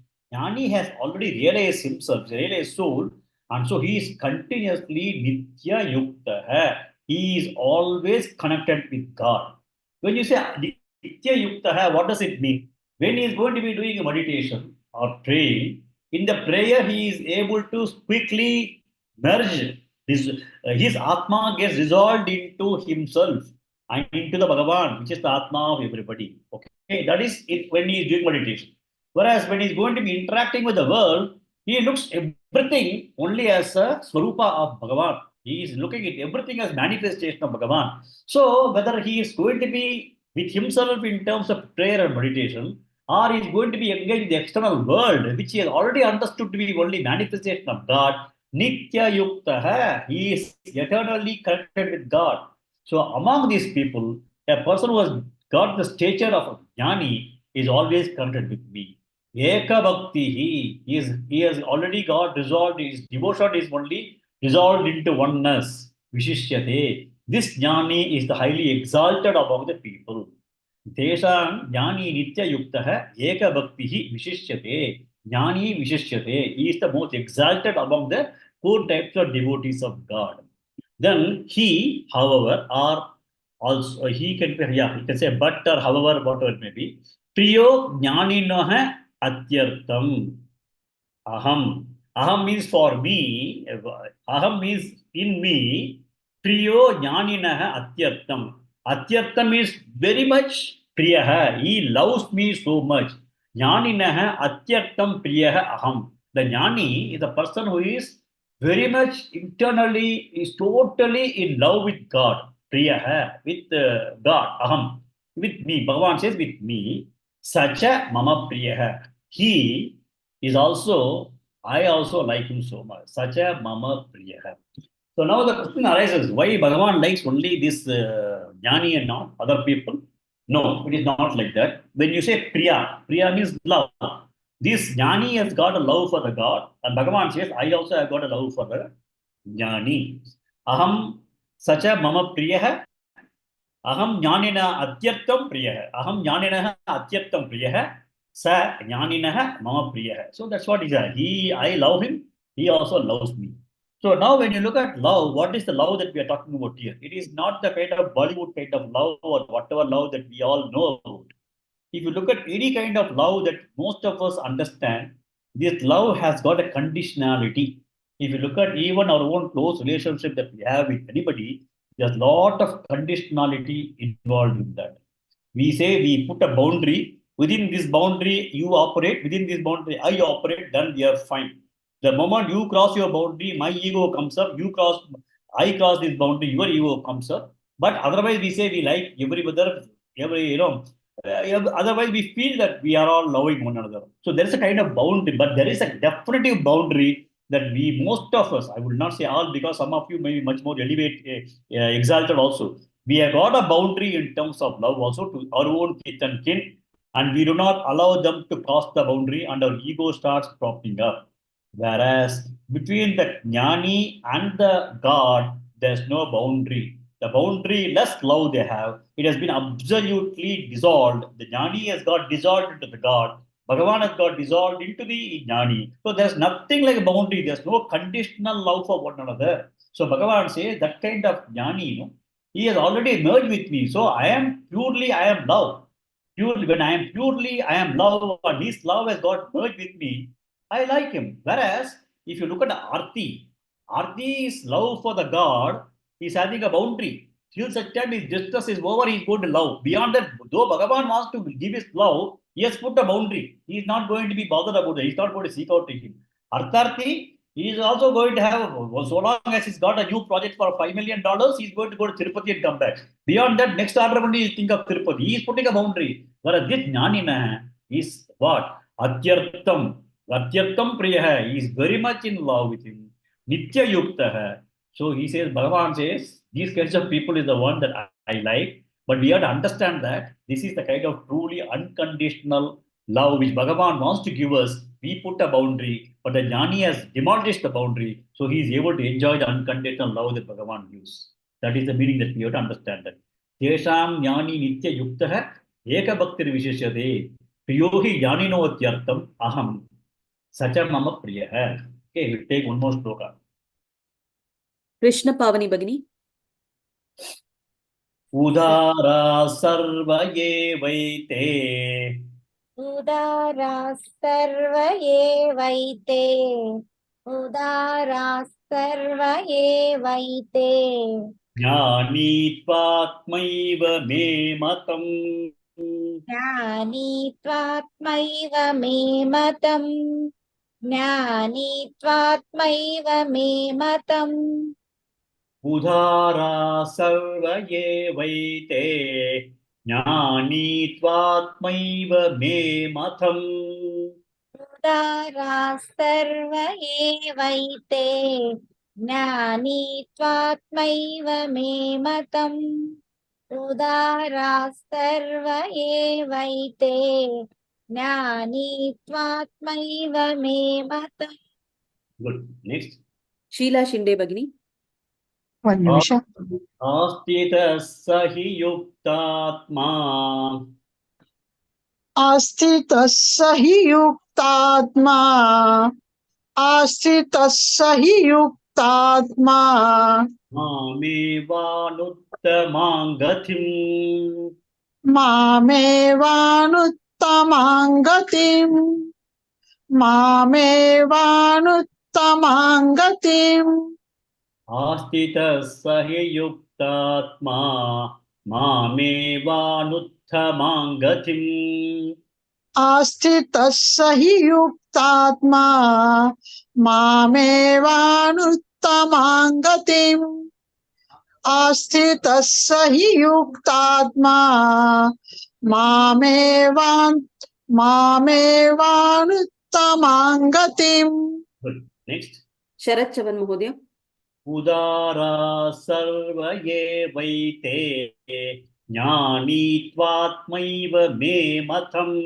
has already realized himself, realized soul, and so he is continuously Nitya Yukta. He is always connected with God. When you say Nitya Yukta, what does it mean? When he is going to be doing a meditation or praying, in the prayer he is able to quickly merge his Atma gets dissolved into himself and into the Bhagavan, which is the Atma of everybody. Okay, that is it when he is doing meditation. Whereas when he is going to be interacting with the world, he looks everything only as a Swarupa of Bhagavan. He is looking at everything as manifestation of Bhagavan. So whether he is going to be with himself in terms of prayer and meditation, or he is going to be engaged in the external world, which he has already understood to be only manifestation of God, Nitya Yukta, he is eternally connected with God. So among these people, a person who has got the stature of a Jnani is always connected with me. Eka Bhakti, he has already got resolved, his devotion is only resolved into oneness. Vishishyate. This Jnani is the highly exalted among the people. Tesang Jnani Nitya Yukta Eka Bhakti Vishishyate. Jnani Vishishyate. He is the most exalted among the four types of devotees of God. Then he, however, or also he can say but or however, whatever it may be. Priyo Jnaninoha Atyartham. Aham. Aham means for me. Aham means in me. Priyo Jnaninaha Atyartham. Atyartham is very much Priyaha. He loves me so much. Jnaninaha Atyartham Priyaha Aham. The Jnani is a person who is very much internally, is totally in love with God. Priyaha, with God. Aham. With me. Bhagavan says with me. Sacha Mama Priyaha. He is also, I also like him so much. Such a Mama Priyaha. So now the question arises, why Bhagavan likes only this Jnani and not other people? No, it is not like that. When you say Priya, Priya means love. This Jnani has got a love for the God, and Bhagavan says, I also have got a love for the Jnani. Aham Sacha Mama Priyaha. Aham Jnanina Atyartham Priyaha. Aham Jnanina Atyartham Priyaha. Sa Jnaninaha Mama Priyaha. So that's what is he. I love him. He also loves me. So now when you look at love, what is the love that we are talking about here? It is not the kind of Bollywood kind of love or whatever love that we all know about. If you look at any kind of love that most of us understand, this love has got a conditionality. If you look at even our own close relationship that we have with anybody, there's a lot of conditionality involved in that. We say we put a boundary. Within this boundary, you operate. Within this boundary, I operate. Then we are fine. The moment you cross your boundary, my ego comes up. I cross this boundary, your ego comes up. But otherwise, we say we like otherwise, we feel that we are all loving one another. So there is a kind of boundary, but there is a definitive boundary that most of us, I will not say all, because some of you may be much more exalted also. We have got a boundary in terms of love also to our own kith and kin, and we do not allow them to cross the boundary, and our ego starts propping up. Whereas between the Jnani and the God, there's no boundary. The boundary-less love they have, it has been absolutely dissolved. The Jnani has got dissolved into the God. Bhagavan has got dissolved into the Jnani. So there's nothing like a boundary. There's no conditional love for one another. So Bhagavan says that kind of Jnani, he has already merged with me. So I am love. Purely, when I am purely, I am love, and his love has got merged with me. I like him. Whereas, if you look at Arti's love for the God is having a boundary. Till such time his distress is over, he is going to love. Beyond that, though Bhagavan wants to give his love, he has put a boundary. He is not going to be bothered about it. He is not going to seek out to him. Artharthi, he is also going to have, so long as he's got a new project for $5 million, he's going to go to Tirupati and come back. Beyond that, next order only he think of Tirupati. He is putting a boundary. Whereas this Jnanina is what? Atyartham Priyaha. He is very much in love with him. Nitya Yukta. So he says, Bhagavan says, these kinds of people is the one that I like, but we have to understand that this is the kind of truly unconditional love which Bhagavan wants to give us. We put a boundary, but the Jnani has demolished the boundary, so he is able to enjoy the unconditional love that Bhagavan gives. That is the meaning that we have to understand that. Tesham Jnani Nitya Yuktaha Eka Bhaktir Visheshyate Priyohi Jnaninotyartam Aham Sacha Mama Priyaha. Okay, we'll take one more shloka. Krishna Pavani Bhagini. Udara sarva evaite उदारा सर्व एवैते उदारा सर्व एवैते ज्ञानीत्वात्मैव मे मतम् ज्ञानीत्वात्मैव मे मतम् ज्ञानीत्वात्मैव मे मतम् उदारा सर्व एवैते ज्ञानीत्वात्मैव मे मतम् उदारा सर्व एवैते ज्ञानीत्वात्मैव मे मतम् उदारा सर्व एवैते ज्ञानीत्वात्मैव मे मतम्. Good. Next. Sheila Shinde Bhagini. ಒಂದು ನಿಮಿಷ. आस्थितः स हि युक्तात्मा आस्थितः स हि युक्तात्मा आस्थितः स हि युक्तात्मा मामेवानुत्तमां गतिम् मामेवानुत्तमां गतिम् मामेवानुत्तमां गतिम् आस्थितः स हि युक्तात्मा मामेवानुत्तमां गतिम् आस्थितः स हि युक्तात्मा मामेवानुत्तमां गतिम् आस्थितः स हि युक्तात्मा मामेवानुत्तमां गतिम्. Next. Sharat Chavan Mahodaya. उदारा सर्व एवैते ज्ञानीत्वात्मैव मे मतम्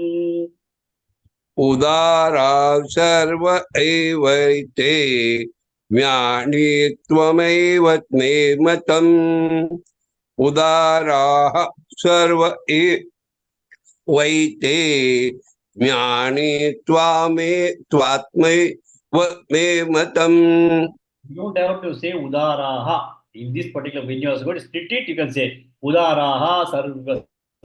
उदारा सर्व एवैते ज्ञानीत्वमेव मे मतम् उदाराः सर्व एवैते ज्ञानीत्वात्मैव मे मतम्. You don't have to say udaraha. In this particular, when you are going to split it, you can say udaraha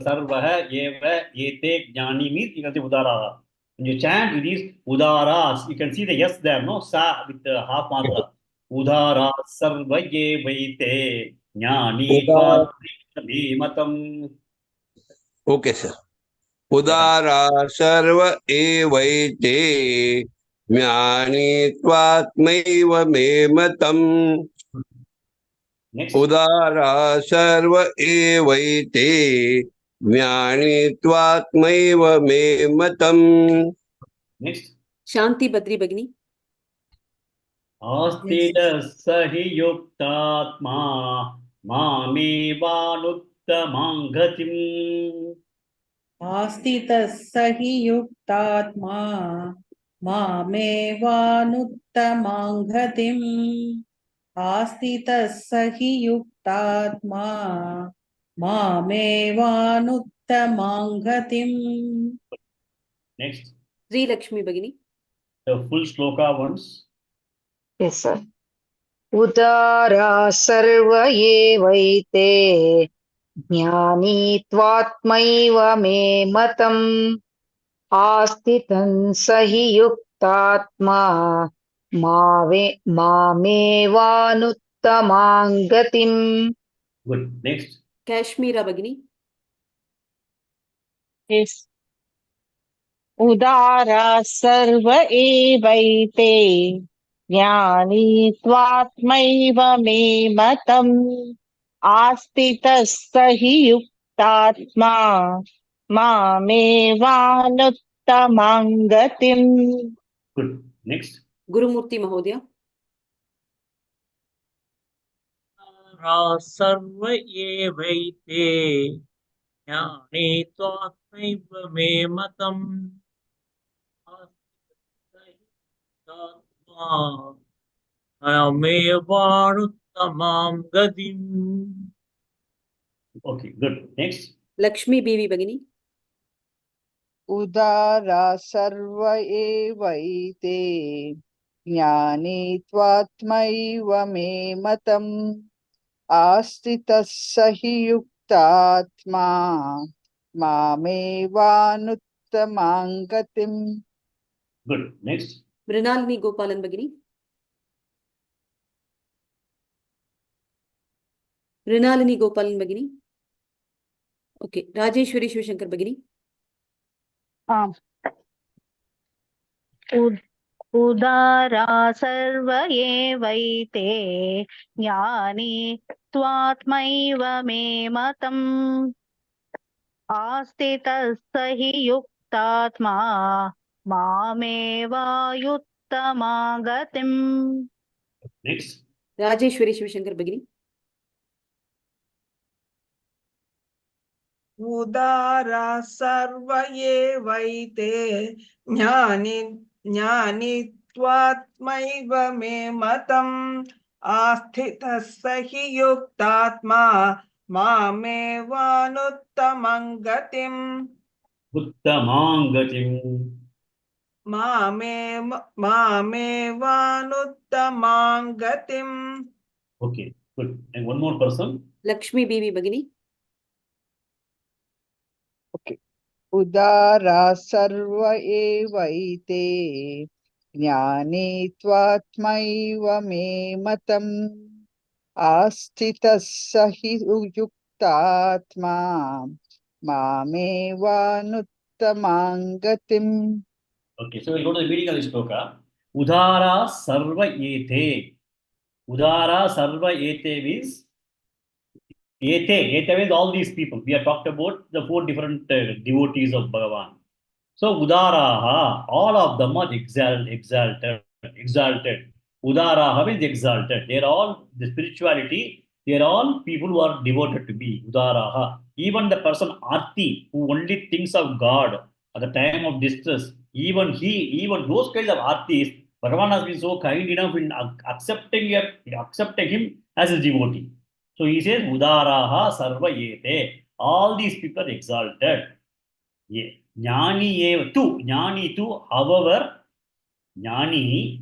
sarvaha eva ete jnani means you can say udaraha. When you chant, it is udaras. You can see the yes there, no? Sa with the half matra. Udara sarva eva ete jnani tvat matam. Okay, sir. उदारा सर्व एवैते ज्ञानीत्वात्मैव मे मतम् उदारा सर्व एवैते ज्ञानीत्वात्मैव मे मतम्. Next. Shanti Badri Bhagini. आस्थितः स हि युक्तात्मा मामेवानुत्तमां गतिम् आस्थितः स हि युक्तात्मा मामेवानुत्तमां गतिम् आस्थितः स हि युक्तात्मा मामेवानुत्तमां गतिम्. Next. Sri Lakshmi Bhagini. The full shloka once. Yes, sir. Udara sarva evaite ज्ञानीत्वात्मैव मे मतम् आस्थितं स हि युक्तात्मा मामेवानुत्तमां गतिम्. Good. Next. Kashmira Bhagini. Yes. उदारा सर्व एवैते ज्ञानीत्वात्मैव मे मतम् आस्थितः स हि युक्तात्मा मामेवानुत्तमां गतिम्. Good. Next. Gurumurti Mahodaya. उदारा सर्व एवैते ज्ञाने त्वात्मैव मे मतम् अयमेवानुत्तमां गतिम्. Okay, good. Next. Lakshmi Bibi Bhagini. उदारा सर्व एवैते ज्ञानी त्वात्मैव मे मतम् आस्थितः स हि युक्तात्मा मामेवानुत्तमां गतिम्. Good. Next. Mrinalini Gopalan Bhagini. Mrinalini Gopalan Bhagini. Okay. Rajeshwari Shivashankar Bhagini. उदारा सर्व एवैते ज्ञानी त्वात्मैव मे मतम् आस्थितः स हि युक्तात्मा मामेवायुत्तमां गतिम्. Next. Rajeshwari Shivashankar Bhagini. उदारा सर्व एवैते ज्ञानित्वात्मैव मे मतम् आस्थितः स हि युक्तात्मा मामेवानुत्तमं गतिम्. Uttamang gatim. मामेवानुत्तमां गतिम्. Okay, good. And one more person. Lakshmi Bibi Bhagini. Okay. उदारा सर्व एवैते ज्ञानी त्वात्मैव मे मतम् आस्थितः स हि युक्तात्मा मामेवानुत्तमां गतिम्. Okay, so we'll go to the meaning of this shloka. Udara sarva ete. Udara sarva ete means ete means all these people. We have talked about the 4 different devotees of Bhagavan. So Udaraha, all of them are exalted. Udaraha means exalted. They are all the spirituality. They are all people who are devoted to me. Udaraha. Even the person Arti, who only thinks of God at the time of distress, even those kinds of artists, Bhagavan has been so kind enough in accepting him as his devotee. So he says, Udaraha sarva yete. All these people are exalted. Yeah. Jnani tu, however, Jnani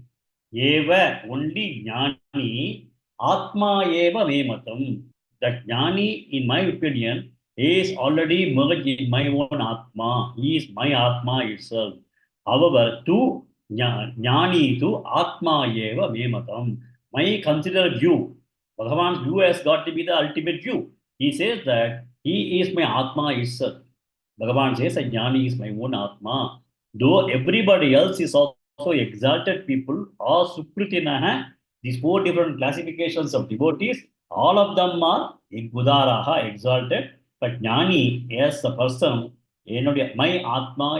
eva, only Jnani, Atma eva me matam. That Jnani, in my opinion, is already merged in my own Atma. He is my Atma itself. However, Jnani tu, Atma eva me matam. My considered view, Bhagavan's view has got to be the ultimate view. He says that he is my Atma itself. Bhagavan says, Jnani is my own Atma. Though everybody else is also exalted people, or Sukrutinaha, these 4 different classifications of devotees, all of them are Udaraha, exalted. But Jnani, as a person, my Atma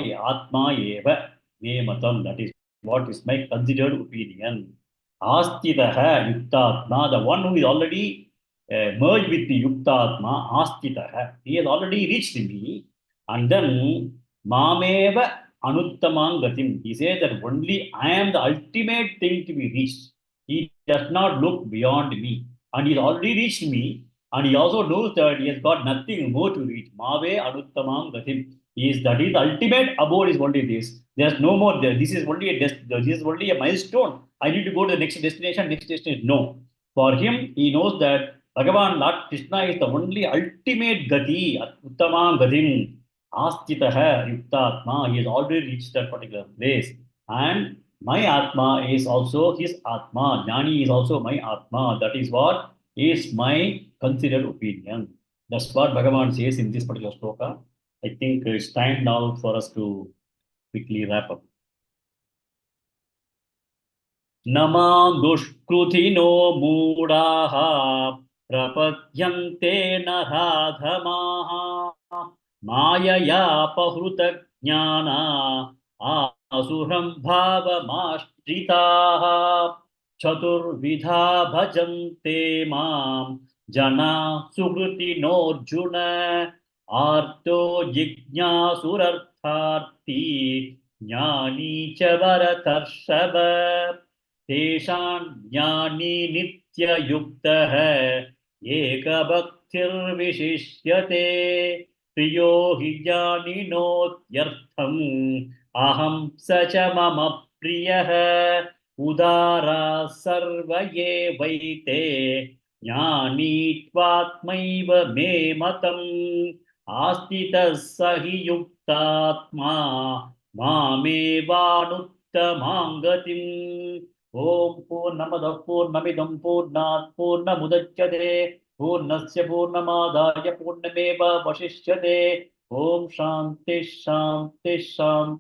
eva me matam. That is what is my considered opinion. Astitaha Yuktatma, the one who is already merged with the Yuktatma, Astitaha, he has already reached me. And then, Mameva Anuttamang Gatim. He says that only I am the ultimate thing to be reached. He does not look beyond me. And he has already reached me. And he also knows that he has got nothing more to reach. Mave Anuttamang Gatim. That is the ultimate abode is only this. There's no more there. This is only a milestone. I need to go to the next destination. No. For him, he knows that Bhagavan Lord Krishna is the only ultimate Gati, Uttamang Gatim. Astitaha Yuktatma, he has already reached that particular place. And my Atma is also his Atma. Jnani is also my Atma. That is what is my considered opinion. That's what Bhagavan says in this particular shloka. I think it's time now for us to quickly wrap up. Namam dushkrutino moodaha prapadyante naradhamaha Mayaya pahruta jnana asuram bhavamashtritaha chaturvidha bhajante mam Jana sukriti norjuna arto jignāsurartharti jnani ca bharatarshava teshan jnani nitya yuktaha eka bhaktir vishishyate priyo hi jnaninotyartham aham sacha mama priyaha udara sarva evaite ज्ञानी त्वात्मैव मे मतम् आस्तितः स हि युक्तात्मा मामेवानुत्तमां गतिम् ॐ पूर्णमदः पूर्णमिदं पूर्णात् पूर्णमुदच्यते पूर्णस्य पूर्णमादाय पूर्णमेवावशिष्यते ॐ शान्ति शान्ति शान्ति